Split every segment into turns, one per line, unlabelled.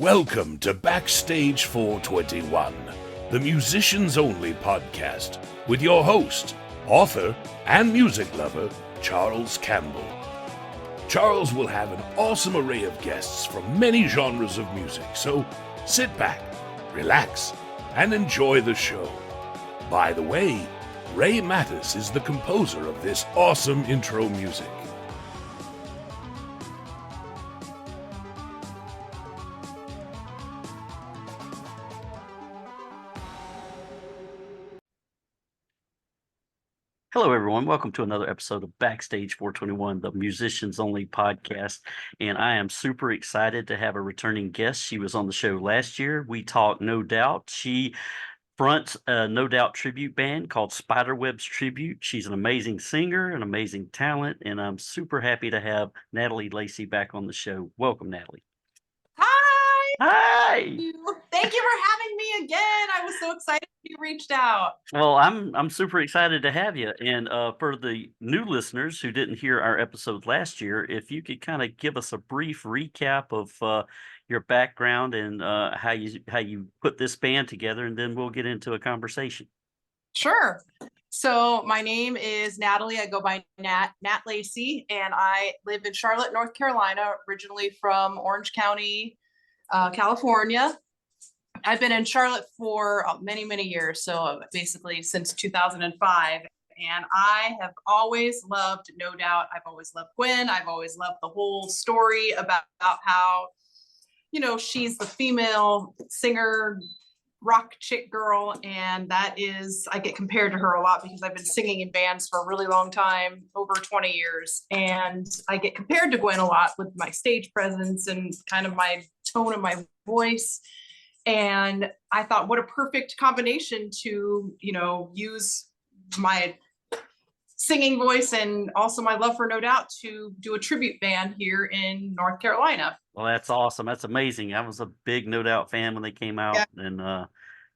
Welcome to Backstage 421, the musicians only podcast with your host, author, and music lover, Charles Campbell. Charles will have an awesome array of guests from many genres of music, so sit back, relax, and enjoy the show. By the way, Ray Mattis is the composer of this awesome intro music.
Hello, everyone. Welcome to another episode of Backstage 421, the musicians only podcast. And I am super excited to have a returning guest. She was on the show last year. We talked No Doubt. She fronts a No Doubt tribute band called SpiderWebs Tribute. She's an amazing singer, an amazing talent, and I'm super happy to have Natalie Lacy back on the show. Welcome, Natalie.
Hi.
Hi.
Thank you for having me again. I was so excited you reached out.
Well, I'm super excited to have you. And for the new listeners who didn't hear our episode last year, if you could kind of give us a brief recap of your background and how you put this band together, and then we'll get into a conversation.
Sure. So my name is Natalie. I go by Nat Lacy, and I live in Charlotte, North Carolina, originally from Orange County, California. I've been in Charlotte for many, many years. So basically since 2005. And I have always loved No Doubt. I've always loved Gwen. I've always loved the whole story about how, she's the female singer, rock chick girl. And that is, I get compared to her a lot because I've been singing in bands for a really long time, over 20 years. And I get compared to Gwen a lot with my stage presence and kind of my tone of my voice. And I thought, what a perfect combination to, use my singing voice and also my love for No Doubt to do a tribute band here in North Carolina.
Well, that's awesome. That's amazing. I was a big No Doubt fan when they came out, and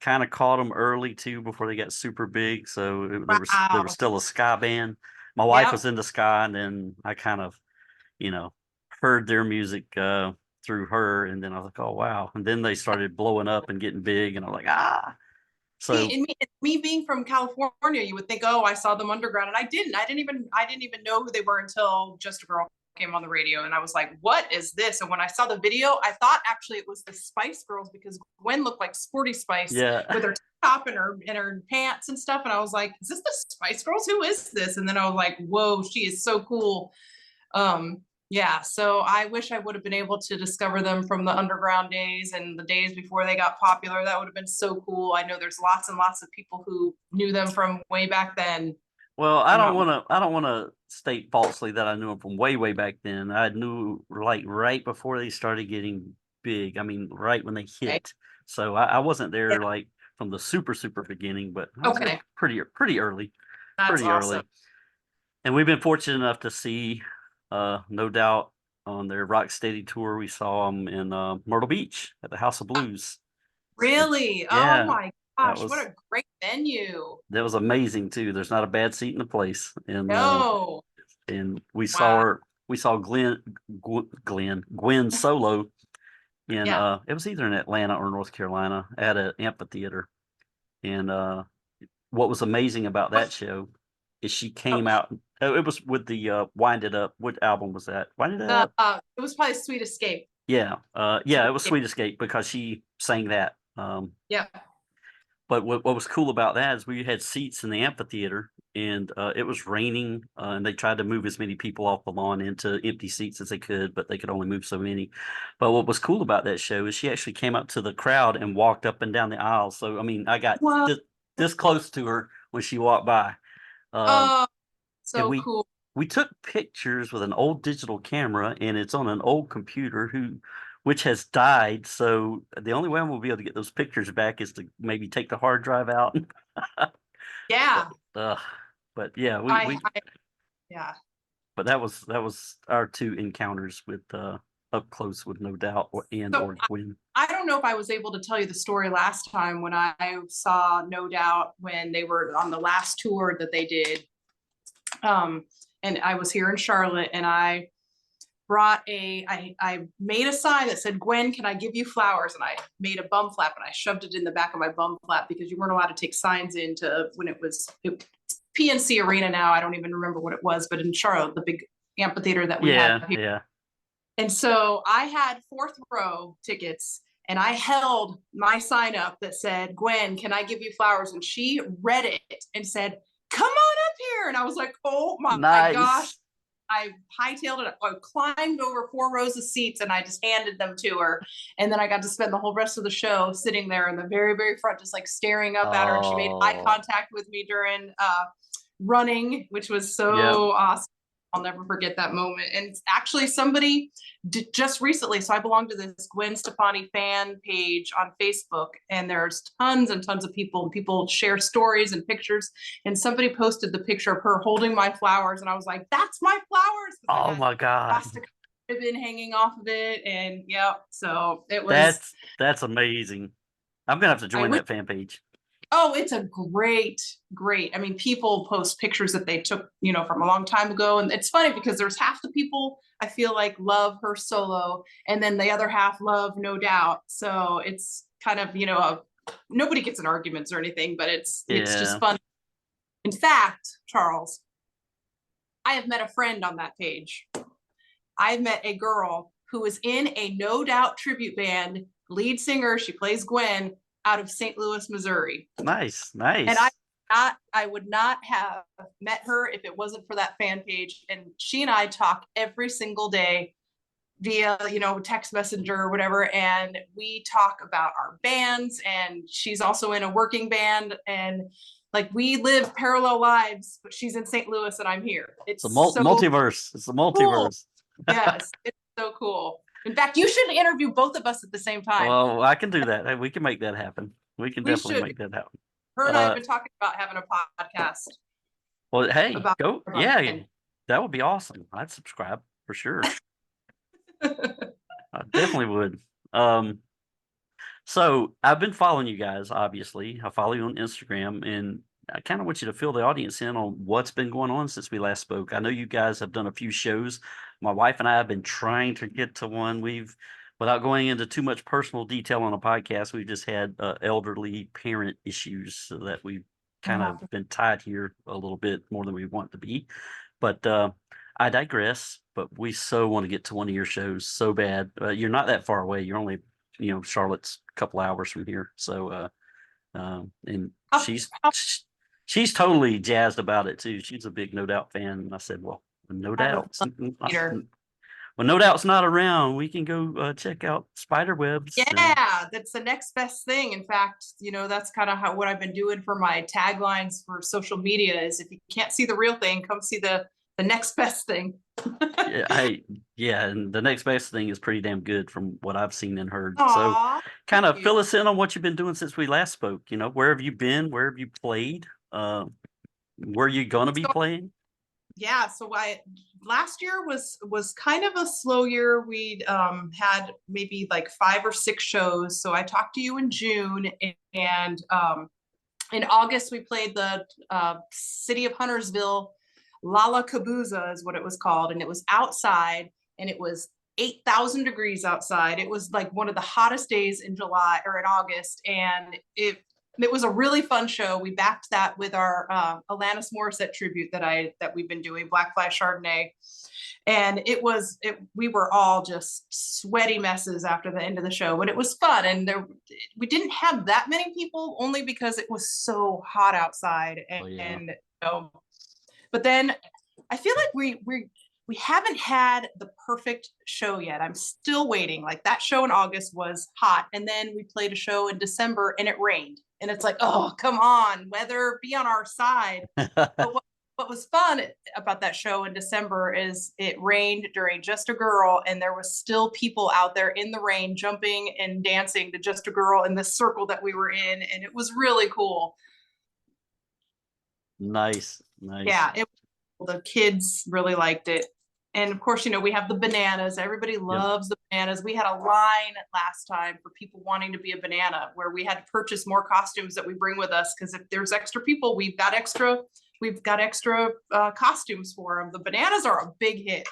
kind of caught them early too before they got super big. So they were still a ska band. My wife was into ska, and then I kind of, heard their music through her, and then I was like, oh wow. And then they started blowing up and getting big, and I'm like, So
me being from California, you would think, oh, I saw them underground, and I didn't even know who they were until Just a Girl came on the radio, and I was like, what is this? And when I saw the video, I thought actually it was the Spice Girls because Gwen looked like Sporty Spice with her top and her pants and stuff, and I was like, is this the Spice Girls? Who is this? And then I was like, whoa, she is so cool. So I wish I would have been able to discover them from the underground days and the days before they got popular. That would have been so cool. I know there's lots and lots of people who knew them from way back then.
Well, I don't want to state falsely that I knew them from way back then. I knew like right before they started getting big. I mean, right when they hit. Okay. So I wasn't there like from the super beginning, but I was pretty early.
That's
pretty
awesome.
early. And we've been fortunate enough to see No Doubt on their Rock Steady tour. We saw them in Myrtle Beach at the House of Blues.
Really?
Yeah,
oh my gosh, what a great venue.
That was amazing too. There's not a bad seat in the place. And and we saw Gwen solo in it was either in Atlanta or North Carolina at an amphitheater. And what was amazing about that show is she came out. It was with the Wind It Up. What album was that? Wind It Up?
It was probably Sweet Escape.
Yeah. It was Sweet Escape because she sang that. But what was cool about that is we had seats in the amphitheater, and it was raining, and they tried to move as many people off the lawn into empty seats as they could, but they could only move so many. But what was cool about that show is she actually came up to the crowd and walked up and down the aisle. So, I mean, I got this close to her when she walked by.
So cool.
We took pictures with an old digital camera, and it's on an old computer which has died. So the only way we'll be able to get those pictures back is to maybe take the hard drive out.
Yeah.
But yeah, But that was our two encounters with up close with No Doubt or Gwen.
I don't know if I was able to tell you the story last time when I saw No Doubt when they were on the last tour that they did. And I was here in Charlotte, and I brought I made a sign that said, "Gwen, can I give you flowers?" And I made a bum flap and I shoved it in the back of my bum flap because you weren't allowed to take signs into when it's PNC Arena now. I don't even remember what it was, but in Charlotte, the big amphitheater that we had here.
Yeah.
And so I had 4th row tickets and I held my sign up that said, "Gwen, can I give you flowers?" And she read it and said, "Come on up here." And I was like, oh my gosh. I hightailed it. I climbed over 4 rows of seats and I just handed them to her. And then I got to spend the whole rest of the show sitting there in the very, very front, just like staring up at her. And she made eye contact with me during running, which was so awesome. I'll never forget that moment. And actually somebody just recently, so I belong to this Gwen Stefani fan page on Facebook, and there's tons and tons of people, and people share stories and pictures. And somebody posted the picture of her holding my flowers. And I was like, that's my flowers.
Oh my God.
Plastic ribbon hanging off of it. And so it was.
That's amazing. I'm going to have to join that fan page.
Oh, it's a great. I mean, people post pictures that they took, from a long time ago. And it's funny because there's half the people I feel like love her solo, and then the other half love No Doubt. So it's kind of, nobody gets in arguments or anything, but it's just fun. In fact, Charles, I have met a friend on that page. I've met a girl who is in a No Doubt tribute band, lead singer. She plays Gwen, out of St. Louis, Missouri.
Nice.
And I would not have met her if it wasn't for that fan page. And she and I talk every single day via, text messenger or whatever. And we talk about our bands, and she's also in a working band, and like we live parallel lives, but she's in St. Louis and I'm here. It's a
multiverse. It's a multiverse.
Cool. Yes, it's so cool. In fact, you should interview both of us at the same time.
Well, I can do that. We can make that happen. We can definitely make that happen.
Her and I have been talking about having a podcast.
Well, hey, go. Yeah, that would be awesome. I'd subscribe for sure. I definitely would. So I've been following you guys, obviously. I follow you on Instagram, and I kind of want you to fill the audience in on what's been going on since we last spoke. I know you guys have done a few shows. My wife and I have been trying to get to one. Without going into too much personal detail on a podcast, we've just had elderly parent issues, so that we've kind of been tied here a little bit more than we want to be. But I digress. But we so want to get to one of your shows so bad. You're not that far away. You're only, Charlotte's a couple hours from here. So, and she's totally jazzed about it too. She's a big No Doubt fan. And I said, well, No Doubt. When No Doubt's not around, we can go check out SpiderWebs.
Yeah, that's the next best thing. In fact, that's kind of what I've been doing for my taglines for social media is, if you can't see the real thing, come see the next best thing.
And the next best thing is pretty damn good from what I've seen and heard.
Aww,
so kind of fill us in on what you've been doing since we last spoke. Where have you been? Where have you played? Where are you going to be playing?
Yeah, so last year was kind of a slow year. We'd had maybe like 5 or 6 shows. So I talked to you in June, and in August we played the city of Huntersville Lollapalooza is what it was called, and it was outside, and it was 8,000 degrees outside. It was like one of the hottest days in July or in August, and it was a really fun show. We backed that with our Alanis Morissette tribute that we've been doing, Black Fly Chardonnay. And we were all just sweaty messes after the end of the show, but it was fun. And we didn't have that many people, only because it was so hot outside. But then I feel like we haven't had the perfect show yet. I'm still waiting. Like that show in August was hot. And then we played a show in December and it rained. And it's like, oh, come on, weather, be on our side. But what was fun about that show in December is it rained during Just a Girl, and there was still people out there in the rain jumping and dancing to Just a Girl in the circle that we were in. And it was really cool.
Nice.
Yeah, the kids really liked it. And of course, we have the bananas. Everybody loves the bananas. We had a line last time for people wanting to be a banana, where we had to purchase more costumes that we bring with us, because if there's extra people, we've got extra costumes for them. The bananas are a big hit.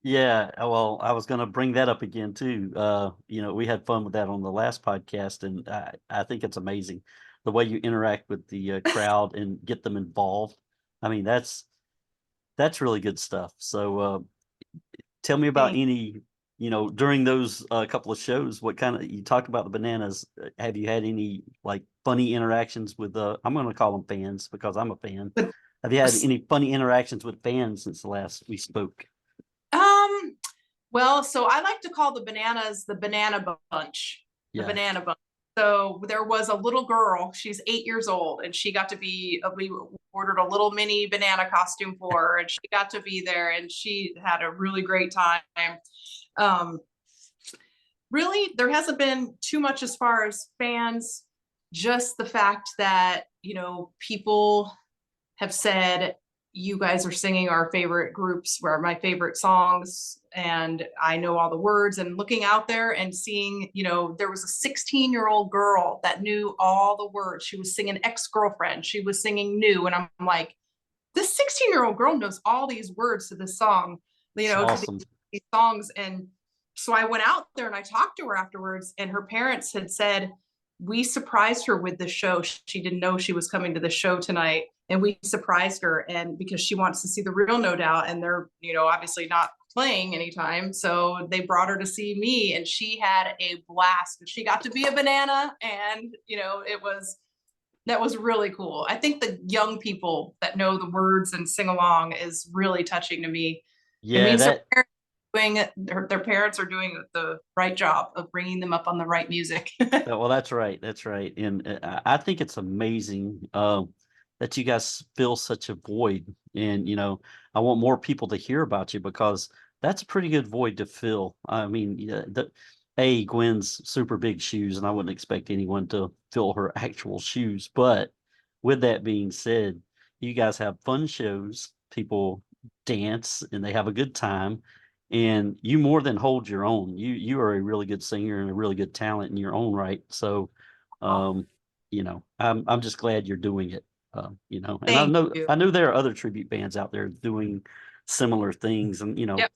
Yeah, well, I was going to bring that up again too. We had fun with that on the last podcast, and I think it's amazing the way you interact with the crowd and get them involved. I mean, that's really good stuff. So, tell me about
Thank-
any, during those couple of shows, what kind of, you talked about the bananas. Have you had any like funny interactions with I'm going to call them fans because I'm a fan.
But
Have you had any funny interactions with fans since the last we spoke?
Well, so I like to call the bananas the banana bunch, the
Yeah.
banana bunch. So there was a little girl, she's 8 years old, and she got to be, we ordered a little mini banana costume for her, and she got to be there, and she had a really great time. Really, there hasn't been too much as far as fans, just the fact that, people have said, you guys are singing our favorite groups, where my favorite songs, and I know all the words, and looking out there and seeing, there was a 16-year-old girl that knew all the words. She was singing Ex-Girlfriend. She was singing New. And I'm like, this 16-year-old girl knows all these words to this song,
Awesome.
to these songs. And so I went out there and I talked to her afterwards, and her parents had said, we surprised her with the show. She didn't know she was coming to the show tonight, and we surprised her, and because she wants to see the real No Doubt, and they're, obviously not playing anytime. So they brought her to see me, and she had a blast, and she got to be a banana. And, that was really cool. I think the young people that know the words and sing along is really touching to me.
Yeah,
it means
that
their parents are doing the right job of bringing them up on the right music.
well, that's right. That's right. And I think it's amazing that you guys fill such a void. And, I want more people to hear about you because that's a pretty good void to fill. I mean, Gwen's super big shoes, and I wouldn't expect anyone to fill her actual shoes. But with that being said, you guys have fun shows, people dance, and they have a good time. And you more than hold your own. You are a really good singer and a really good talent in your own right. So, I'm just glad you're doing it. And
Thank you.
I know there are other tribute bands out there doing similar things, and
Yep.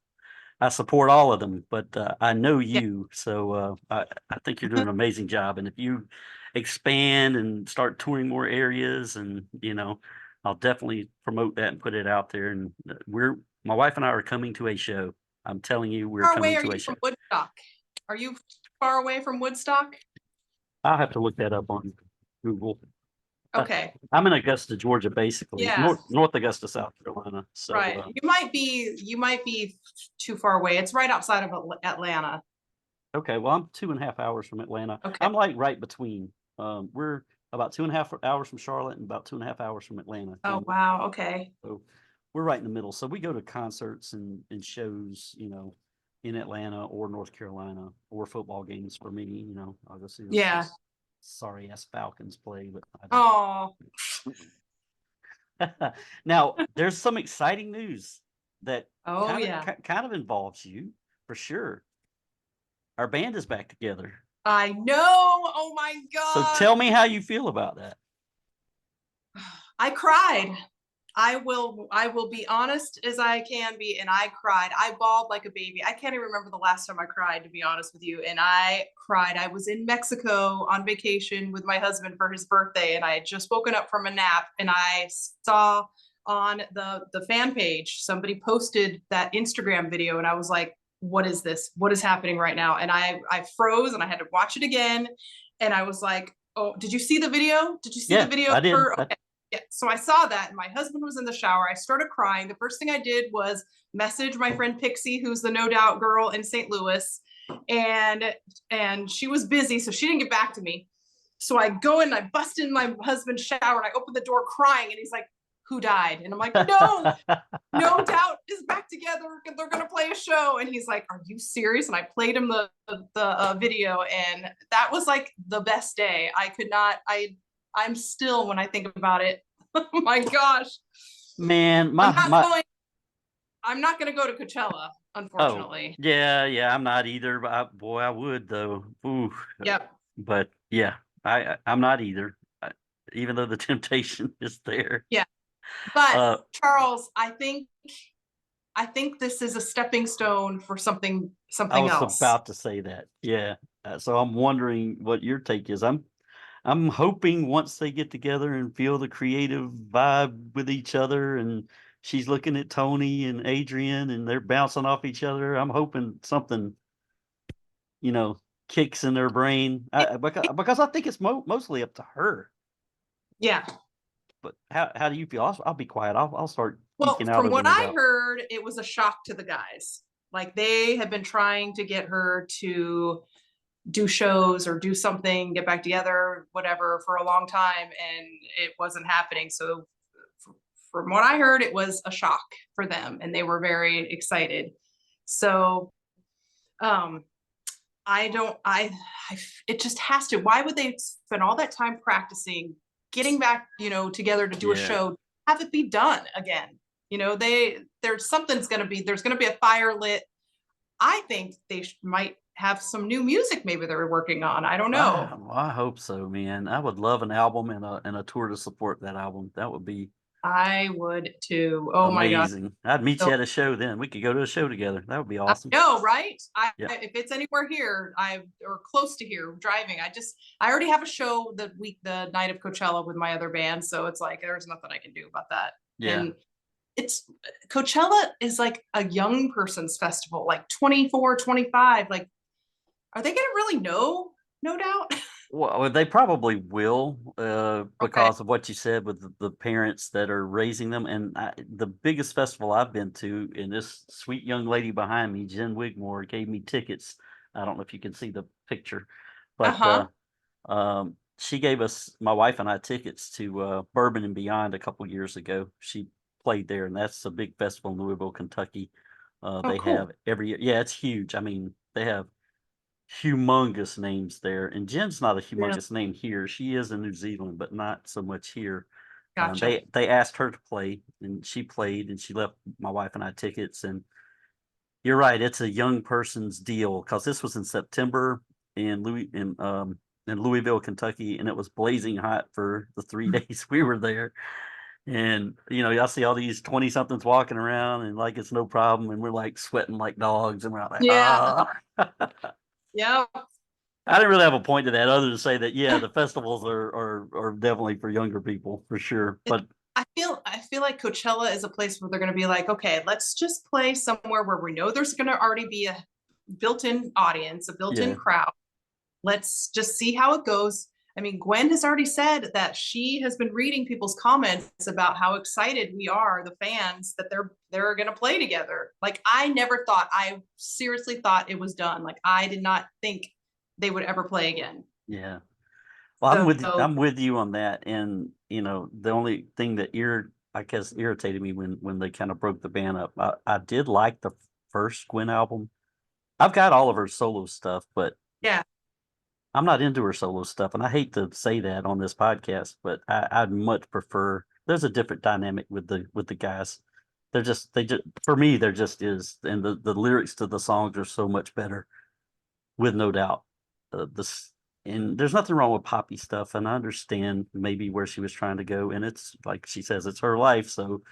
I support all of them, but I know
Yep.
you, so I think you're doing an amazing job. And if you expand and start touring more areas, and I'll definitely promote that and put it out there. And my wife and I are coming to a show. I'm telling you, we're
How far away
coming
are
to a
you
show.
from Woodstock? Are you far away from Woodstock?
I'll have to look that up on Google.
Okay.
I'm in Augusta, Georgia, basically.
Yeah.
North Augusta, South Carolina. So
Right. You might be too far away. It's right outside of Atlanta.
okay, well, I'm 2.5 hours from Atlanta.
Okay.
I'm like right between. We're about 2.5 hours from Charlotte and about 2.5 hours from Atlanta.
Oh, wow. Okay.
So we're right in the middle. So we go to concerts and shows, in Atlanta or North Carolina, or football games for me. I'll go see
Yeah.
those sorry ass Falcons play. But
Oh,
now there's some exciting news that
yeah.
kind of involves you for sure. Our band is back together.
I know. Oh my
So
God.
tell me how you feel about that.
I cried. I will be honest as I can be, and I cried. I bawled like a baby. I can't even remember the last time I cried, to be honest with you. And I cried. I was in Mexico on vacation with my husband for his birthday, and I had just woken up from a nap, and I saw on the fan page somebody posted that Instagram video, and I was like, what is this? What is happening right now? And I froze, and I had to watch it again. And I was like, oh, did you see the video? Did you see the video?
I did.
Okay. Yeah, so I saw that, and my husband was in the shower. I started crying. The first thing I did was message my friend Pixie, who's the No Doubt girl in St. Louis, and she was busy, so she didn't get back to me. So I go in, I bust in my husband's shower, and I open the door crying, and he's like, "Who died?" And I'm like, "No, No Doubt is back together. They're gonna play a show." And he's like, "Are you serious?" And I played him the video, and that was like the best day. I could not. I'm still, when I think about it, oh my gosh,
man,
I'm not going to go to Coachella, unfortunately.
Oh, yeah, I'm not either. But I would though. Ooh.
Yep.
But yeah, I'm not either. Even though the temptation is there.
Yeah. But Charles, I think I think this is a stepping stone for something
I was
else.
about to say that. Yeah. So I'm wondering what your take is. I'm hoping once they get together and feel the creative vibe with each other, and she's looking at Tony and Adrian and they're bouncing off each other. I'm hoping something, kicks in their brain. Because I think it's mostly up to her.
Yeah.
But how do you feel? I'll be quiet. I'll start
Well,
geeking out
from
over
what
No
I
Doubt.
heard, it was a shock to the guys. Like they had been trying to get her to do shows or do something, get back together, whatever, for a long time, and it wasn't happening. So from what I heard, it was a shock for them, and they were very excited. So it just has to. Why would they spend all that time practicing, getting back, together to do a show, have it be done again? There's going to be a fire lit. I think they might have some new music maybe they're working on. I don't know.
Well, I hope so, man. I would love an album and a tour to support that album. That would be
I would too. Oh my gosh.
amazing. I'd meet you at a show then. We could go to a show together. That would be awesome.
No, right?
Yeah.
If it's anywhere here, or close to here, driving, I already have a show the night of Coachella with my other band, so it's like there's nothing I can do about that.
Yeah.
And Coachella is like a young person's festival, like 24, 25. Like, are they gonna really know No Doubt?
Well, they probably will, because of what you said with the parents that are raising them. And the biggest festival I've been to, and this sweet young lady behind me, Jen Wigmore, gave me tickets. I don't know if you can see the picture, but she gave us, my wife and I, tickets to Bourbon and Beyond a couple years ago. She played there, and that's a big festival in Louisville, Kentucky. They
cool.
have every year. Yeah, it's huge. I mean, they have humongous names there, and Jen's not a humongous name here. She is in New Zealand, but not so much here.
Gotcha.
They asked her to play, and she played, and she left my wife and I tickets. And you're right, it's a young person's deal, because this was in September in Louisville, Kentucky, and it was blazing hot for the 3 days we were there. And y'all see all these 20-somethings walking around, and like it's no problem, and we're like sweating like dogs, and we're like,
yeah. Yeah.
I didn't really have a point to that other than say that, yeah, the festivals are definitely for younger people for sure. But
I feel like Coachella is a place where they're going to be like, okay, let's just play somewhere where we know there's going to already be a built-in audience, a built-in crowd. Let's just see how it goes. I mean, Gwen has already said that she has been reading people's comments about how excited we are, the fans, that they're going to play together. Like, I seriously thought it was done. Like, I did not think they would ever play again.
Yeah. Well, I'm with you on that. And, the only thing that irritated me when they kind of broke the band up, I did like the first Gwen album. I've got all of her solo stuff, but
yeah,
I'm not into her solo stuff, and I hate to say that on this podcast, but I'd much prefer. There's a different dynamic with the guys. For me, there just is, and the lyrics to the songs are so much better, with No Doubt. And there's nothing wrong with poppy stuff, and I understand maybe where she was trying to go, and it's like she says, it's her life. So,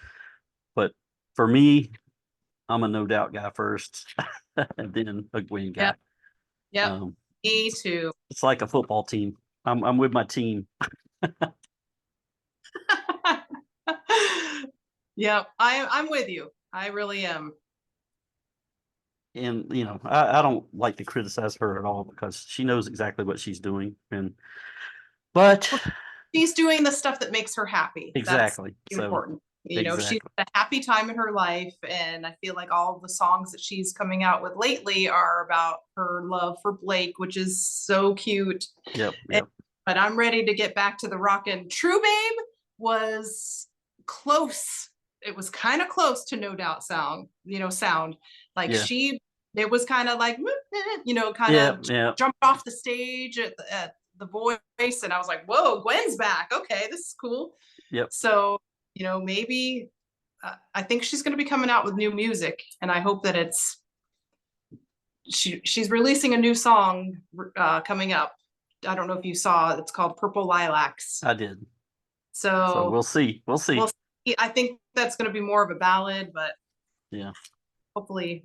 but for me, I'm a No Doubt guy first, and then a Gwen guy.
Yeah. Me too.
It's like a football team. I'm with my team.
Yeah, I'm with you. I really am.
And I don't like to criticize her at all, because she knows exactly what she's doing. But
she's doing the stuff that makes her happy.
Exactly.
That's important. She's a happy time in her life, and I feel like all of the songs that she's coming out with lately are about her love for Blake, which is so cute.
Yep.
But I'm ready to get back to the rockin'. True Babe was close. It was kind of close to No Doubt sound. Like it was kind of like, jumped off the stage at the Voice, and I was like, whoa, Gwen's back. Okay, this is cool.
Yep.
So maybe I think she's going to be coming out with new music, and I hope that she's releasing a new song coming up. I don't know if you saw, it's called Purple Lilacs.
I did.
So
we'll see.
I think that's going to be more of a ballad, but
yeah.
hopefully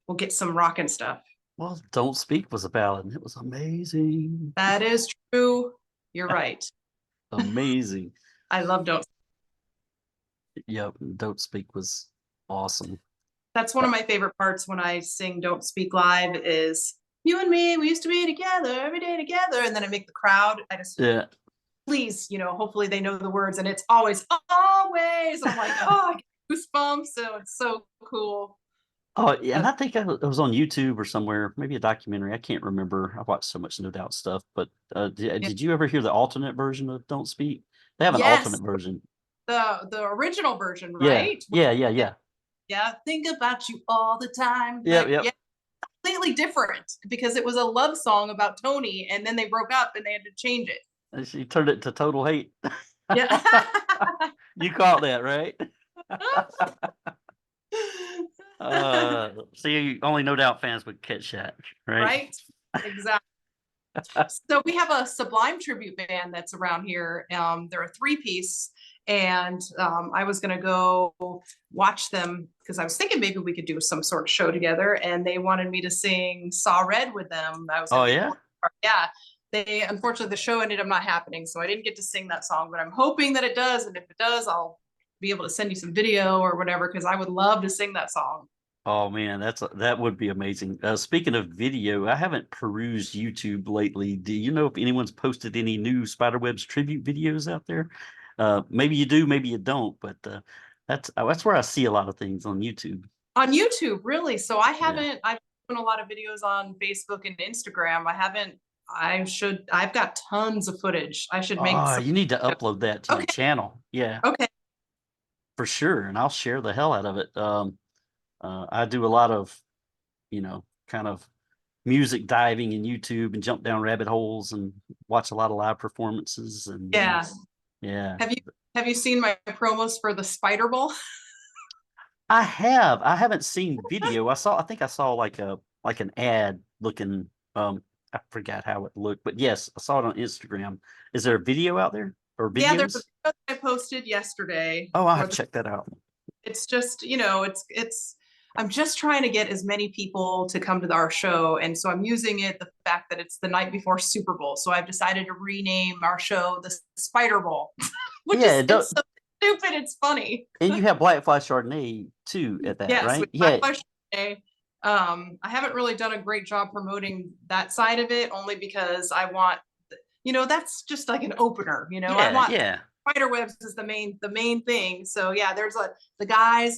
we'll get some rockin' stuff.
Well, Don't Speak was a ballad, and it was amazing.
That is true. You're right.
Amazing.
I love Don't.
Yep, Don't Speak was awesome.
That's one of my favorite parts when I sing Don't Speak live is you and me, we used to be together every day together. And then I make the crowd. I just, please, hopefully they know the words, and it's always. And I'm like, oh, I get goosebumps. So it's so cool.
Oh, yeah, and I think it was on YouTube or somewhere, maybe a documentary. I can't remember. I watched so much No Doubt stuff, but did you ever hear the alternate version of Don't Speak? They have an alternate version.
The original version, right? Yeah, think about you all the time.
Yeah,
completely different because it was a love song about Tony, and then they broke up and they had to change it.
And she turned it to Total Hate.
Yeah.
You caught that, right? See, only No Doubt fans would catch that, right?
Right, exactly. So we have a Sublime tribute band that's around here. They're a 3-piece, and I was going to go watch them because I was thinking maybe we could do some sort of show together, and they wanted me to sing Saw Red with them. Yeah. Unfortunately, the show ended up not happening, so I didn't get to sing that song, but I'm hoping that it does, and if it does, I'll be able to send you some video or whatever, because I would love to sing that song.
Oh man, that would be amazing. Speaking of video, I haven't perused YouTube lately. Do you know if anyone's posted any new SpiderWebs tribute videos out there? Maybe you do, maybe you don't, but that's where I see a lot of things on YouTube.
On YouTube, really? So I haven't. I've done a lot of videos on Facebook and Instagram. I've got tons of footage. I should make.
You need to upload that to your channel. Yeah.
Okay.
For sure, and I'll share the hell out of it. I do a lot of, kind of music diving in YouTube and jump down rabbit holes and watch a lot of live performances. And
yeah. Have you seen my promos for the Spider Bowl?
I have. I haven't seen video. I think I saw like an ad looking. I forgot how it looked, but yes, I saw it on Instagram. Is there a video out there or videos?
Yeah, there's a video that I posted yesterday.
Oh, I'll have to check that out.
It's just, I'm just trying to get as many people to come to our show. And so I'm using the fact that it's the night before Super Bowl. So I've decided to rename our show the Spider Bowl, which is so stupid. It's funny.
And you have Black Fly Chardonnay too at that, right?
Black Fly Chardonnay. I haven't really done a great job promoting that side of it, only because I want, that's just like an opener, I want SpiderWebs is the main thing. So yeah, there's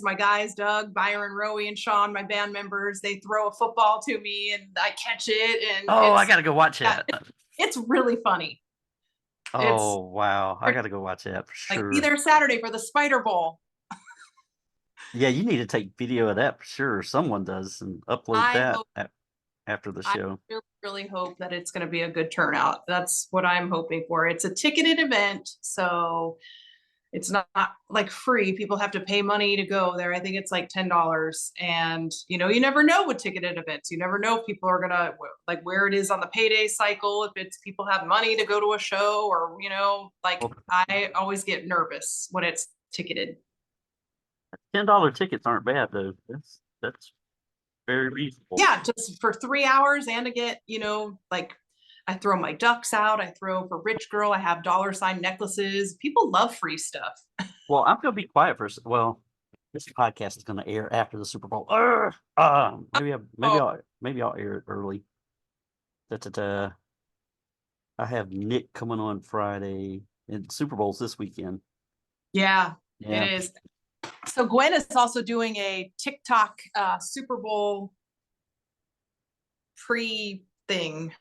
my guys, Doug, Byron, Rowie, and Sean, my band members, they throw a football to me and I catch it. And
I gotta go watch that.
It's really funny.
Wow. I gotta go watch that for sure.
Like, be there Saturday for the Spider Bowl.
Yeah, you need to take video of that for sure. Someone does, and upload that after the show.
I really hope that it's going to be a good turnout. That's what I'm hoping for. It's a ticketed event, so it's not like free. People have to pay money to go there. I think it's like $10. And, you never know with ticketed events. You never know if people are going to, like, where it is on the payday cycle, if it's people have money to go to a show or, I always get nervous when it's ticketed.
$10 tickets aren't bad though. That's very reasonable.
Yeah, just for 3 hours and to get, I throw my ducks out. I throw for Rich Girl. I have $ necklaces. People love free stuff.
Well, I'm going to be quiet for this podcast is going to air after the Super Bowl. Maybe I'll air it early. I have Nick coming on Friday, and Super Bowl's this weekend.
Yeah, it is. So Gwen is also doing a TikTok Super Bowl pre-thing.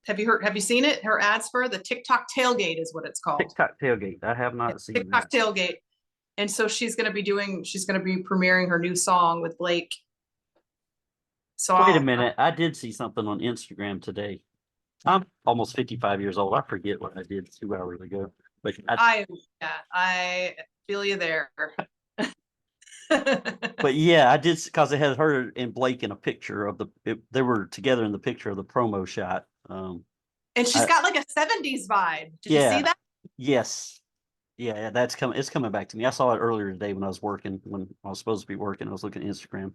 Have you seen it? Her ads for the TikTok tailgate is what it's called.
TikTok tailgate. I have not seen
TikTok tailgate. And so she's going to be premiering her new song with Blake. So
wait a minute. I did see something on Instagram today. I'm almost 55 years old. I forget what I did 2 hours ago. But
I feel you there.
But yeah, I did, because I had her and Blake in a picture of they were together in the picture of the promo shot.
And she's got like a 70s vibe. Did you see that?
Yes. Yeah, it's coming back to me. I saw it earlier today when I was working, when I was supposed to be working. I was looking at Instagram.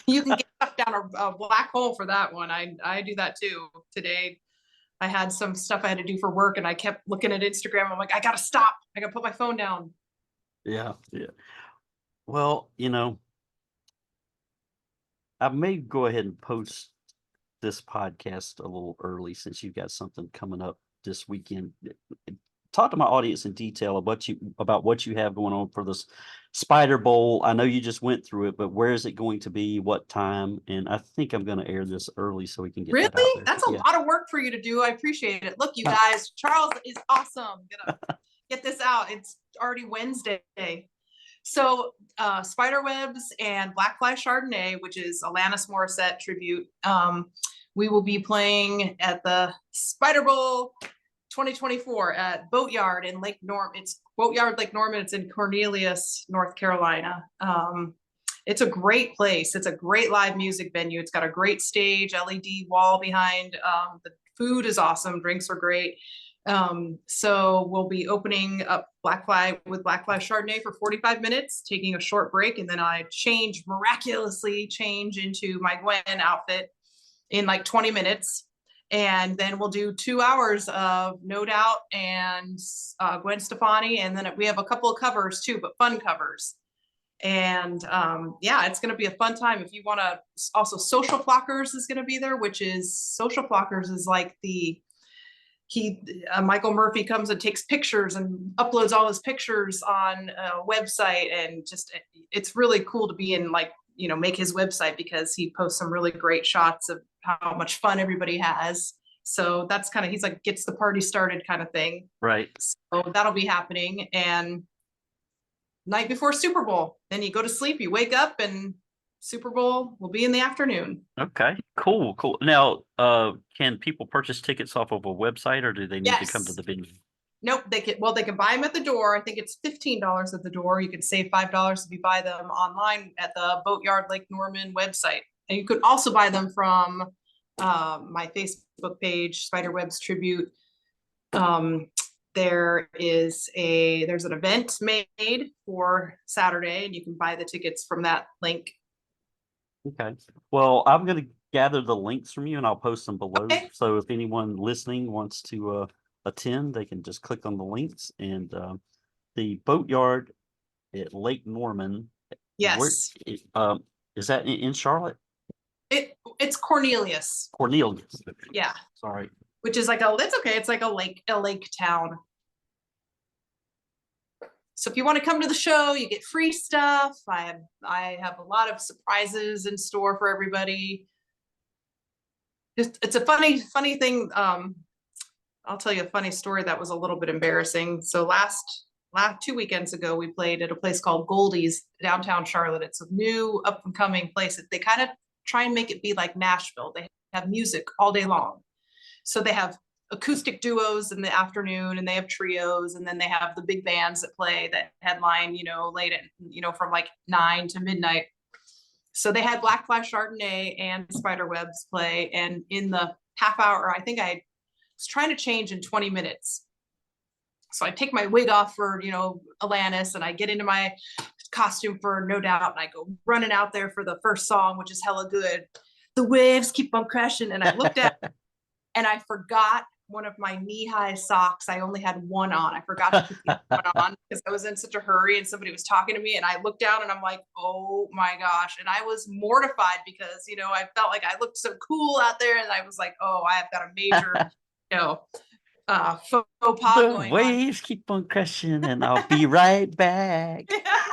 You can get stuff down a black hole for that one. I do that too. Today, I had some stuff I had to do for work, and I kept looking at Instagram. I'm like, I gotta stop. I gotta put my phone down.
Yeah. Well, I may go ahead and post this podcast a little early since you've got something coming up this weekend. Talk to my audience in detail about what you have going on for this Spider Bowl. I know you just went through it, but where is it going to be? What time? And I think I'm going to air this early so we can get that out
Really?
there.
That's a lot of work for you to do. I appreciate it. Look, you guys, Charles is awesome. Gonna get this out. It's already Wednesday. So SpiderWebs and Black Fly Chardonnay, which is Alanis Morissette tribute, we will be playing at the Spider Bowl 2024 at Boatyard in Lake Norman. It's Boatyard Lake Norman. It's in Cornelius, North Carolina. It's a great place. It's a great live music venue. It's got a great stage, LED wall behind. The food is awesome. Drinks are great. So we'll be opening up Black Fly Chardonnay for 45 minutes, taking a short break, and then I miraculously change into my Gwen outfit in like 20 minutes. And then we'll do 2 hours of No Doubt and Gwen Stefani. And then we have a couple of covers too, but fun covers. And it's going to be a fun time. If you want to, also Social Flockers is going to be there, which is Social Flockers is like Michael Murphy comes and takes pictures and uploads all his pictures on a website. And just, it's really cool to be in make his website because he posts some really great shots of how much fun everybody has. So that's kind of, he's like, gets the party started kind of thing.
Right.
So that'll be happening. And night before Super Bowl, then you go to sleep, you wake up, and Super Bowl will be in the afternoon.
Okay, cool. Now, can people purchase tickets off of a website, or do they need to come to the venue?
Nope, they can buy them at the door. I think it's $15 at the door. You can save $5 if you buy them online at the Boatyard Lake Norman website. And you could also buy them from my Facebook page, SpiderWebs Tribute. There's an event made for Saturday, and you can buy the tickets from that link.
Okay. Well, I'm going to gather the links from you, and I'll post them below.
Okay.
So if anyone listening wants to attend, they can just click on the links. And the Boatyard at Lake Norman.
Yes.
Is that in Charlotte?
It's Cornelius.
Cornelius.
Yeah.
Sorry.
Which is it's okay. It's like a lake town. So if you want to come to the show, you get free stuff. I have a lot of surprises in store for everybody. It's a funny thing. I'll tell you a funny story that was a little bit embarrassing. So last 2 weekends ago, we played at a place called Goldie's downtown Charlotte. It's a new up and coming place. They kind of try and make it be like Nashville. They have music all day long. So they have acoustic duos in the afternoon, and they have trios, and then they have the big bands that play that headline, late at, from like 9 to midnight. So they had Black Fly Chardonnay and SpiderWebs play, and in the half hour, I think I was trying to change in 20 minutes. So I take my wig off for, Alanis, and I get into my costume for No Doubt, and I go running out there for the first song, which is hella good. The waves keep on crashing, and I looked at and I forgot one of my knee-high socks. I only had one on. I forgot to put the one on because I was in such a hurry and somebody was talking to me, and I looked down and I'm like, oh my gosh. And I was mortified because, I felt like I looked so cool out there, and I was like, oh, I have got a major, faux pas going on.
Waves keep on crashing, and I'll be right back.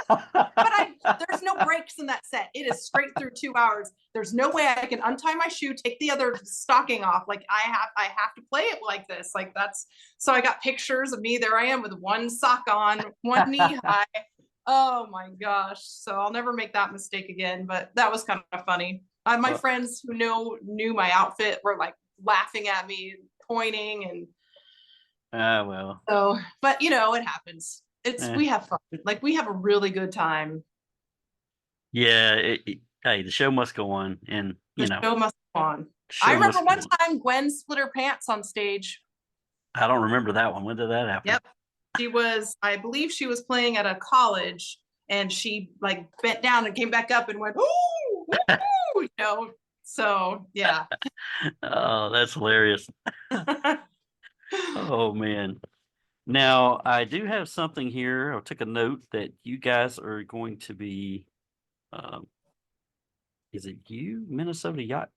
But there's no breaks in that set. It is straight through 2 hours. There's no way I can untie my shoe, take the other stocking off. Like I have to play it like this. So I got pictures of me. There I am with one sock on, one knee high. Oh my gosh. So I'll never make that mistake again, but that was kind of funny. My friends who knew my outfit were like laughing at me, pointing, and
well.
So, but it happens. We have fun. We have a really good time.
Yeah. Hey, the show must go on, and
the show must go on. I remember one time Gwen split her pants on stage.
I don't remember that one. When did that happen?
Yep. I believe she was playing at a college, and she bent down and came back up and went, "Ooh!" woo, you know. So yeah.
Oh, that's hilarious. Oh man. Now I do have something here. I took a note that you guys are going to be. Is it Minnesota Yacht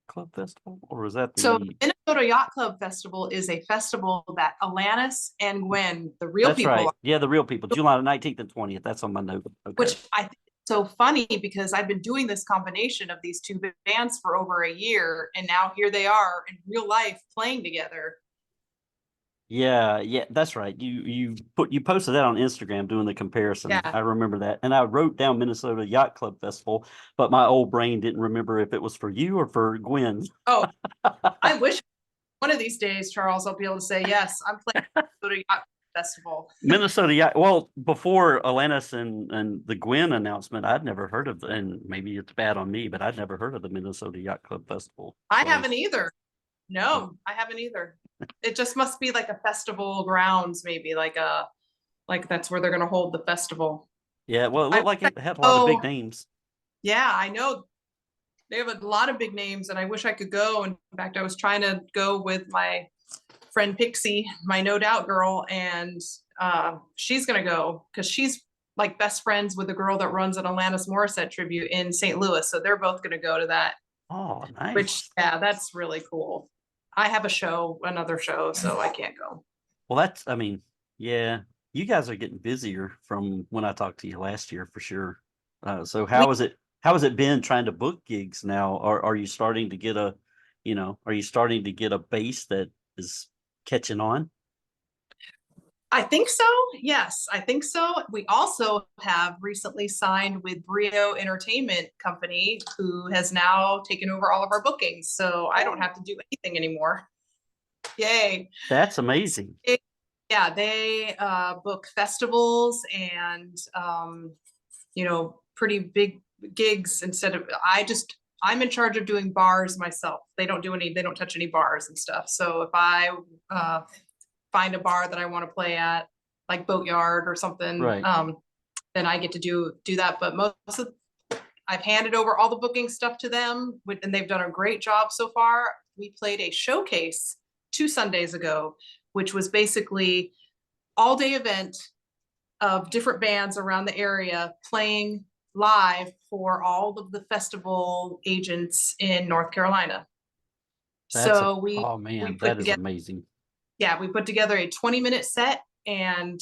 Club Festival, or is that
So
the?
Minnesota Yacht Club Festival is a festival that Alanis and Gwen, the real
That's
people,
right. Yeah, the real people. July 19th and 20th. That's on my note. Okay.
which I think is so funny because I've been doing this combination of these two bands for over a year, and now here they are in real life playing together.
Yeah, that's right. You posted that on Instagram doing the comparison.
Yeah.
I remember that. And I wrote down Minnesota Yacht Club Festival, but my old brain didn't remember if it was for you or for Gwen.
Oh, I wish one of these days, Charles, I'll be able to say, yes, I'm playing Minnesota Yacht Festival.
Minnesota Yacht. Well, before Alanis and the Gwen announcement, I'd never heard of and maybe it's bad on me, but I'd never heard of the Minnesota Yacht Club Festival.
I haven't either. No, I haven't either. It just must be like a festival grounds, maybe like that's where they're going to hold the festival.
Yeah, well, it looked like it had a lot of big names.
Yeah, I know. They have a lot of big names, and I wish I could go. In fact, I was trying to go with my friend Pixie, my No Doubt girl, and she's going to go because she's like best friends with the girl that runs an Alanis Morissette tribute in St. Louis. So they're both going to go to that.
Oh, nice.
Which, yeah, that's really cool. I have another show, so I can't go.
Well, yeah, you guys are getting busier from when I talked to you last year for sure. So how has it been trying to book gigs now? Are you starting to get a base that is catching on?
I think so. Yes, I think so. We also have recently signed with Brio Entertainment Company, who has now taken over all of our bookings. So I don't have to do anything anymore. Yay.
That's amazing.
Yeah, they book festivals and, pretty big gigs instead of, I'm in charge of doing bars myself. They don't touch any bars and stuff. So if I find a bar that I want to play at, like Boatyard or something,
right.
Then I get to do that. But I've handed over all the booking stuff to them, and they've done a great job so far. We played a showcase 2 Sundays ago, which was basically all-day event of different bands around the area playing live for all of the festival agents in North Carolina.
Oh man, that is amazing.
Yeah, we put together a 20-minute set and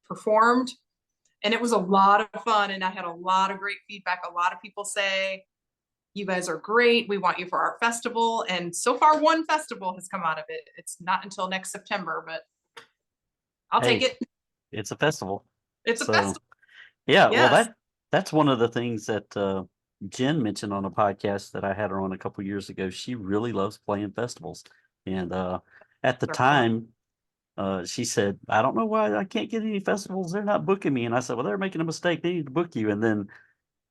performed, and it was a lot of fun, and I had a lot of great feedback. A lot of people say, you guys are great. We want you for our festival. And so far, one festival has come out of it. It's not until next September, but I'll take it.
It's a festival.
It's a festival.
Yeah, yes. Well, that's one of the things that Jen mentioned on a podcast that I had her on a couple years ago. She really loves playing festivals. And at the time, she said, I don't know why I can't get any festivals. They're not booking me. And I said, well, they're making a mistake. They need to book you. And then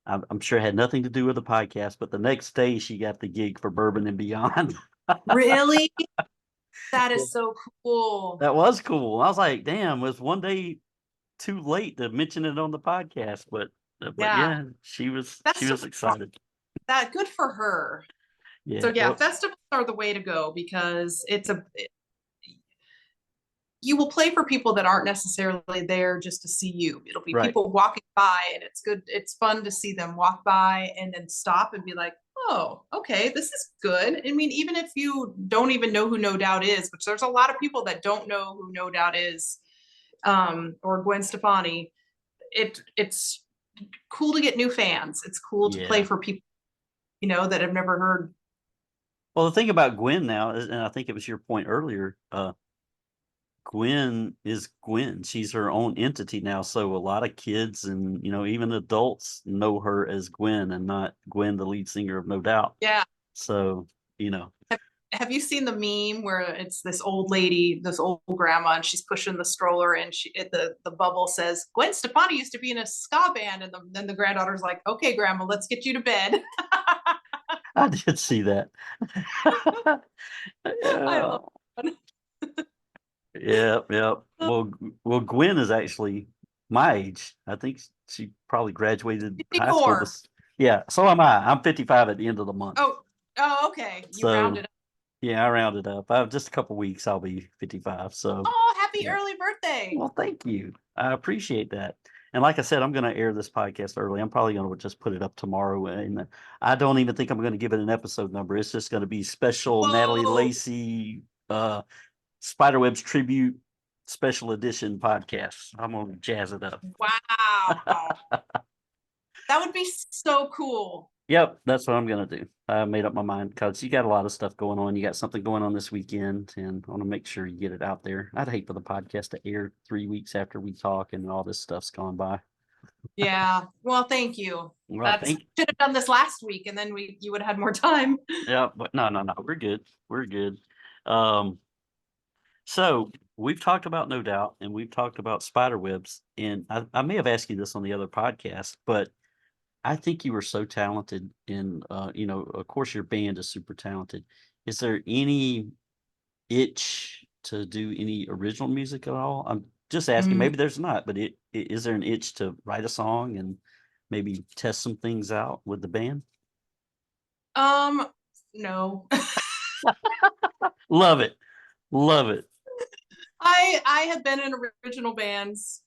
I'm sure it had nothing to do with the podcast, but the next day she got the gig for Bourbon and Beyond.
Really? That is so cool.
That was cool. I was like, damn, it was one day too late to mention it on the podcast, but yeah, she was excited.
That good for her. Yeah. So yeah, festivals are the way to go because you will play for people that aren't necessarily there just to see you. It'll be people walking by, and it's good. It's fun to see them walk by and then stop and be like, oh, okay, this is good. I mean, even if you don't even know who No Doubt is, which there's a lot of people that don't know who No Doubt is, or Gwen Stefani, it's cool to get new fans. It's cool to play for people, that have never heard.
Well, the thing about Gwen now, and I think it was your point earlier, Gwen is Gwen. She's her own entity now. So a lot of kids and, even adults know her as Gwen and not Gwen, the lead singer of No Doubt.
Yeah.
So,
Have you seen the meme where it's this old lady, this old grandma, and she's pushing the stroller and the bubble says, Gwen Stefani used to be in a ska band. And then the granddaughter's like, okay, grandma, let's get you to bed.
I did see that.
I love it.
Yeah. Well, Gwen is actually my age. I think she probably graduated high school. Yeah, so am I. I'm 55 at the end of the month.
Oh, okay. You rounded up.
Yeah, I rounded up. I have just a couple weeks. I'll be 55. So,
Oh, happy
yeah.
early birthday.
Well, thank you. I appreciate that. And like I said, I'm going to air this podcast early. I'm probably going to just put it up tomorrow. And I don't even think I'm going to give it an episode number. It's just going to be special Natalie
Whoa.
Lacy SpiderWebs tribute special edition podcast. I'm going to jazz it up.
Wow. That would be so cool.
Yep, that's what I'm going to do. I made up my mind because you got a lot of stuff going on. You got something going on this weekend, and I want to make sure you get it out there. I'd hate for the podcast to air 3 weeks after we talk and all this stuff's gone by.
Yeah. Well, thank you.
Well,
Should have done this last week, and then you would have had more time.
Yeah, but no, we're good. We're good. So we've talked about No Doubt, and we've talked about SpiderWebs, and I may have asked you this on the other podcast, but I think you were so talented in, of course, your band is super talented. Is there any itch to do any original music at all? I'm just asking. Maybe there's not, but is there an itch to write a song and maybe test some things out with the band?
No.
Love it. Love it.
I have been in original bands.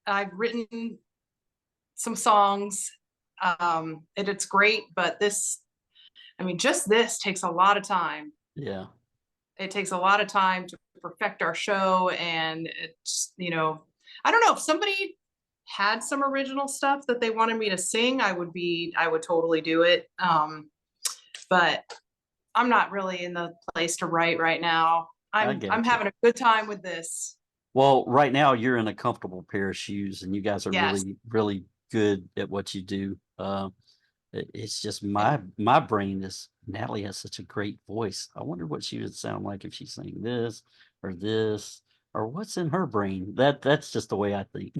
I've written some songs. It's great, but just this takes a lot of time.
Yeah.
It takes a lot of time to perfect our show, and it's, I don't know, if somebody had some original stuff that they wanted me to sing, I would totally do it. But I'm not really in the place to write right now. I'm having a good time with this.
Well, right now you're in a comfortable pair of shoes, and you guys are really, really good at what you do. It's just my brain is, Natalie has such a great voice. I wonder what she would sound like if she sang this, or what's in her brain. That's just the way I think.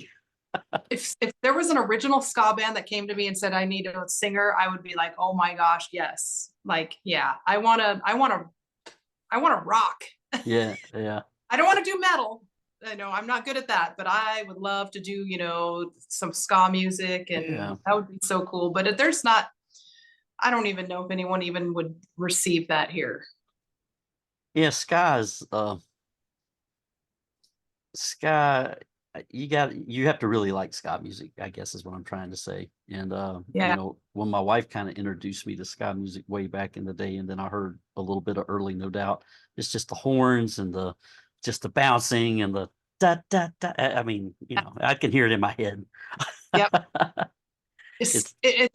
If there was an original ska band that came to me and said I needed a singer, I would be like, oh my gosh, yes. Like, yeah, I wanna rock.
Yeah.
I don't want to do metal. I know I'm not good at that, but I would love to do, some ska music, and that would be so cool. But I don't even know if anyone even would receive that here.
Yeah, ska, you have to really like ska music, I guess is what I'm trying to say. And when my wife kind of introduced me to ska music way back in the day, and then I heard a little bit of early No Doubt, it's just the horns and just the bouncing and the da da da. I mean, I can hear it in my head.
Yep. It's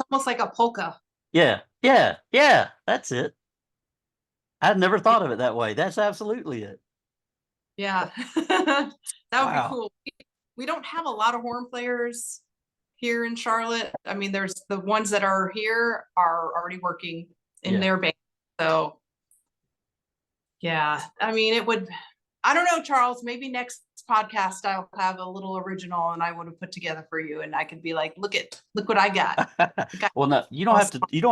almost like a polka.
Yeah, that's it. I'd never thought of it that way. That's absolutely it.
Yeah. That would be cool. We don't have a lot of horn players here in Charlotte. I mean, there's the ones that are here are already working in their band. So yeah, I mean, I don't know, Charles, maybe next podcast I'll have a little original and I would have put together for you, and I could be like, look what I got.
Well, no, you don't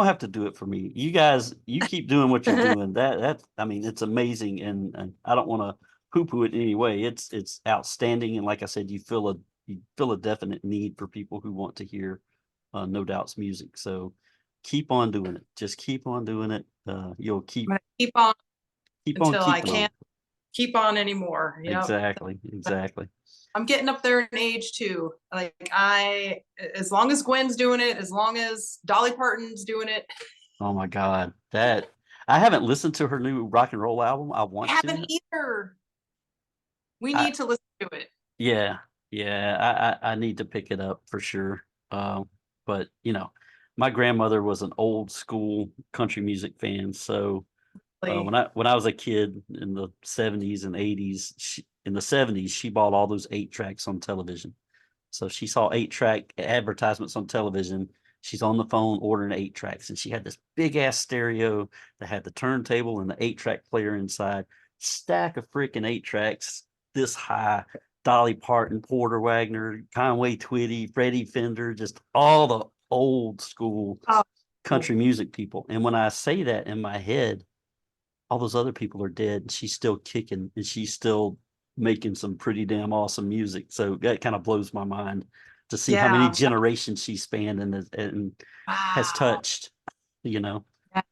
have to do it for me. You guys, you keep doing what you're doing. I mean, it's amazing, and I don't want to poo-poo it in any way. It's outstanding, and like I said, you feel a definite need for people who want to hear No Doubt's music. So keep on doing it. Just keep on doing it. You'll keep
on
until
I can't keep on anymore.
Exactly.
I'm getting up there in age too. Like as long as Gwen's doing it, as long as Dolly Parton's doing it.
Oh my God, I haven't listened to her new rock and roll album. I
haven't either. We need to listen to it.
Yeah. I need to pick it up for sure. But my grandmother was an old school country music fan, so when I was a kid in the 70s and 80s, in the 70s, she bought all those 8-tracks on television. So she saw 8-track advertisements on television. She's on the phone ordering 8-tracks, and she had this big ass stereo that had the turntable and the 8-track player inside. Stack of freaking 8-tracks this high. Dolly Parton, Porter Wagner, Conway Twitty, Freddie Fender, just all the old school country music people. And when I say that in my head, all those other people are dead, and she's still kicking, and she's still making some pretty damn awesome music. So that kind of blows my mind. to see how many
Yeah.
generations she spanned and has
Wow.
touched, you know.
Yes.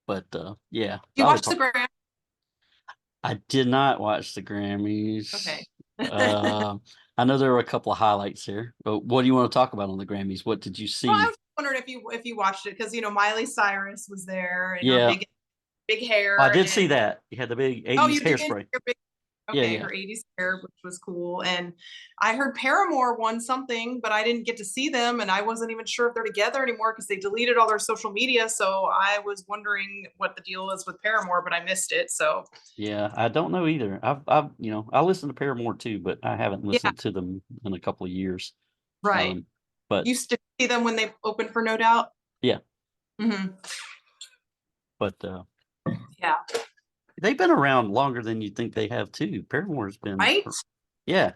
But yeah.
Do you watch the Grammys?
I did not watch the Grammys.
Okay.
I know there were a couple of highlights here, but what do you want to talk about on the Grammys? What did you see?
Well, I was wondering if you watched it because Miley Cyrus was there and her
Yeah.
big hair.
I did see that. You had the big 80s
you did?
hairspray.
Okay,
Yeah.
her 80s hair, which was cool. And I heard Paramore won something, but I didn't get to see them. And I wasn't even sure if they're together anymore because they deleted all their social media. So I was wondering what the deal is with Paramore, but I missed it. So
Yeah, I don't know either. I've I listen to Paramore too, but I haven't listened to them in a couple of years.
right.
But
used to see them when they opened for No Doubt.
Yeah.
Mm-hmm.
But
yeah,
they've been around longer than you think they have too. Paramore's been
right.
Yeah,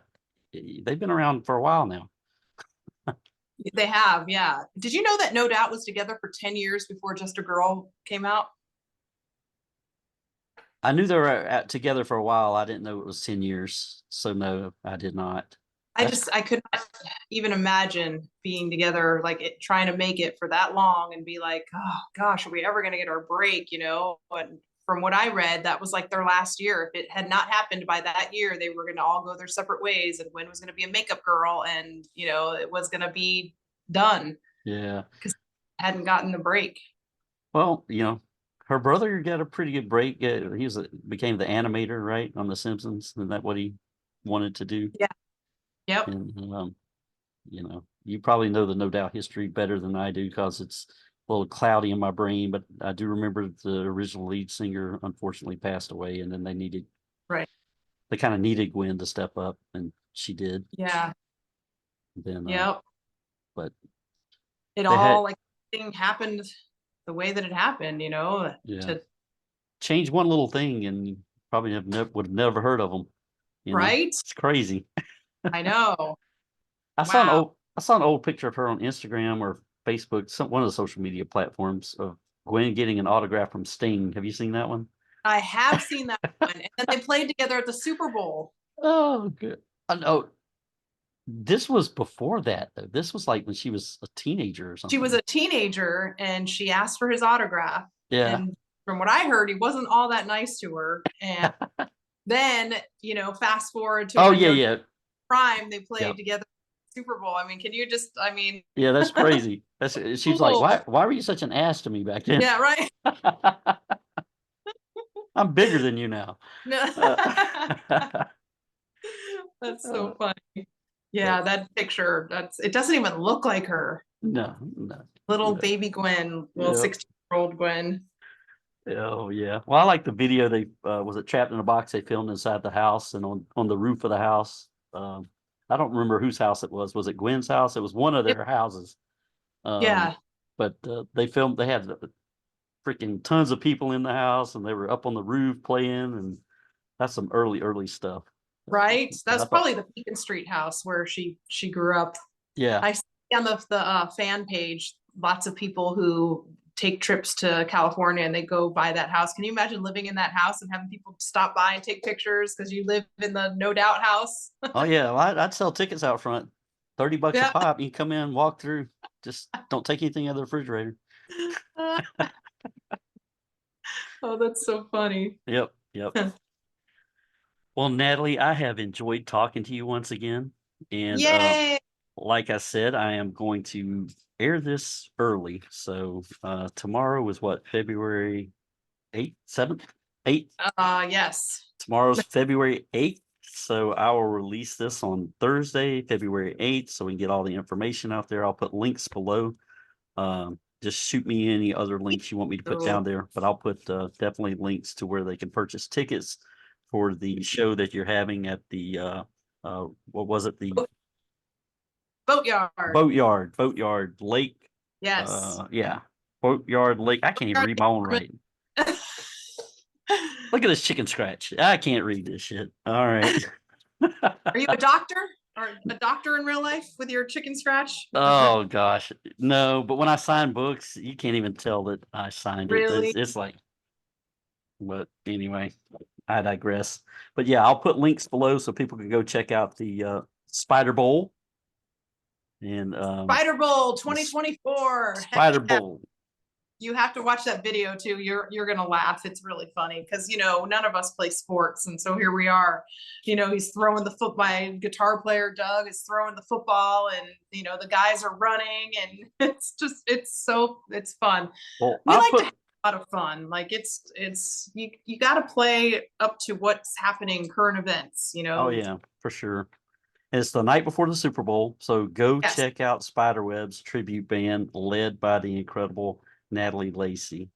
they've been around for a while now.
They have, yeah. Did you know that No Doubt was together for 10 years before Just a Girl came out?
I knew they were together for a while. I didn't know it was 10 years. So no, I did not.
I could not even imagine being together, like trying to make it for that long and be like, oh gosh, are we ever going to get our break? And from what I read, that was like their last year. If it had not happened by that year, they were going to all go their separate ways. And Gwen was going to be a makeup girl and, it was going to be done.
Yeah.
Because hadn't gotten the break.
Well, her brother got a pretty good break. He became the animator, right, on The Simpsons. Isn't that what he wanted to do?
Yeah. Yep.
And you probably know the No Doubt history better than I do because it's a little cloudy in my brain. But I do remember the original lead singer unfortunately passed away, and then they kind of needed Gwen to step up, and she did.
Yeah.
Then
yep.
But
it all like thing happened the way that it happened, to
change one little thing and you probably would have never heard of them.
Right?
It's crazy.
I know.
I saw an old picture of her on Instagram or Facebook, one of the social media platforms, of Gwen getting an autograph from Sting. Have you seen that one?
I have seen that one. And then they played together at the Super Bowl.
Oh, good. I know. This was before that, though. This was like when she was a teenager or something.
She was a teenager and she asked for his autograph.
Yeah.
And from what I heard, he wasn't all that nice to her. And then, fast forward to prime, they played together at the Super Bowl. I mean, can you just,
yeah, that's crazy. She's like, why were you such an ass to me back then?
Yeah, right.
I'm bigger than you now.
No. That's so funny. Yeah, that picture, it doesn't even look like her.
No.
Little baby Gwen, 16-year-old Gwen.
Oh yeah. Well, I like the video. They was it Trapped in a Box they filmed inside the house and on the roof of the house. I don't remember whose house it was. Was it Gwen's house? It was one of their houses.
Yeah.
But they had freaking tons of people in the house and they were up on the roof playing, and that's some early stuff.
Right. That's probably the Beacon Street house where she grew up.
Yeah.
I see on the fan page lots of people who take trips to California and they go by that house. Can you imagine living in that house and having people stop by and take pictures because you live in the No Doubt house?
Oh yeah, well, I'd sell tickets out front, $30 a pop. You can come in, walk through. Just don't take anything out of the refrigerator.
Oh, that's so funny.
Yep. Well, Natalie, I have enjoyed talking to you once again. And
yay!
Like I said, I am going to air this early. So tomorrow is what, February 8th, 7th, 8th?
Yes.
Tomorrow's February 8th. So I will release this on Thursday, February 8th, so we can get all the information out there. I'll put links below. Just shoot me any other links you want me to put down there, but I'll put definitely links to where they can purchase tickets for the show that you're having at the what was it, the Boatyard Lake.
Yes.
Boatyard Lake. I can't even read my own writing. Look at this chicken scratch. I can't read this shit. All right.
Are you a doctor? Or a doctor in real life with your chicken scratch?
Oh gosh, no. But when I sign books, you can't even tell that I signed it.
Really?
It's like, but anyway, I digress. But yeah, I'll put links below so people can go check out the Spider Bowl. And
Spider Bowl 2024.
Spider Bowl.
You have to watch that video too. You're gonna laugh. It's really funny because none of us play sports, and so here we are. He's throwing the foot. My guitar player Doug is throwing the football, and the guys are running, and it's fun.
Well,
we like to have a lot of fun. Like it's you got to play up to what's happening, current events.
Oh yeah, for sure. It's the night before the Super Bowl, so go check out SpiderWebs tribute band led by the incredible Natalie Lacy.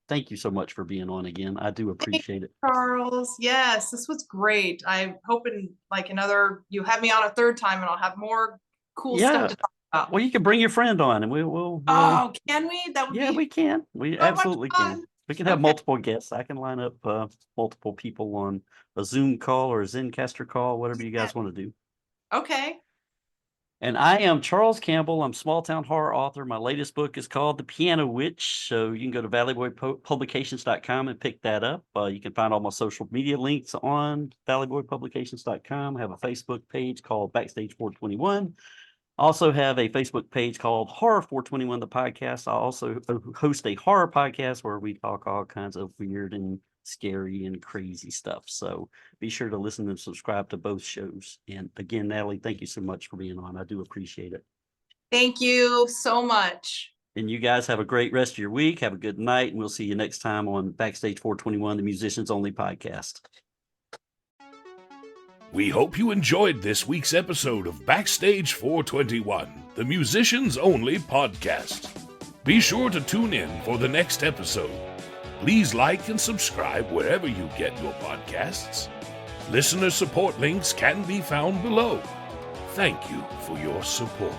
Thank you so much for being on again. I do appreciate it.
Charles, yes, this was great. I'm hoping you have me on a third time and I'll have more cool stuff to talk about.
Well, you can bring your friend on and we'll
can we? That would
we can. We absolutely can. We can have multiple guests. I can line up multiple people on a Zoom call or a Zencaster call, whatever you guys want to do.
Okay.
And I am Charles Campbell. I'm small town horror author. My latest book is called The Piano Witch. So you can go to valleyboypublications.com and pick that up. You can find all my social media links on valleyboypublications.com. I have a Facebook page called Backstage 421. I also have a Facebook page called Horror 421, the podcast. I also host a horror podcast where we talk all kinds of weird and scary and crazy stuff. So be sure to listen and subscribe to both shows. And again, Natalie, thank you so much for being on. I do appreciate it.
Thank you so much.
And you guys have a great rest of your week. Have a good night. And we'll see you next time on Backstage 421, the Musicians Only podcast.
We hope you enjoyed this week's episode of Backstage 421, the Musicians Only podcast. Be sure to tune in for the next episode. Please like and subscribe wherever you get your podcasts. Listener support links can be found below. Thank you for your support.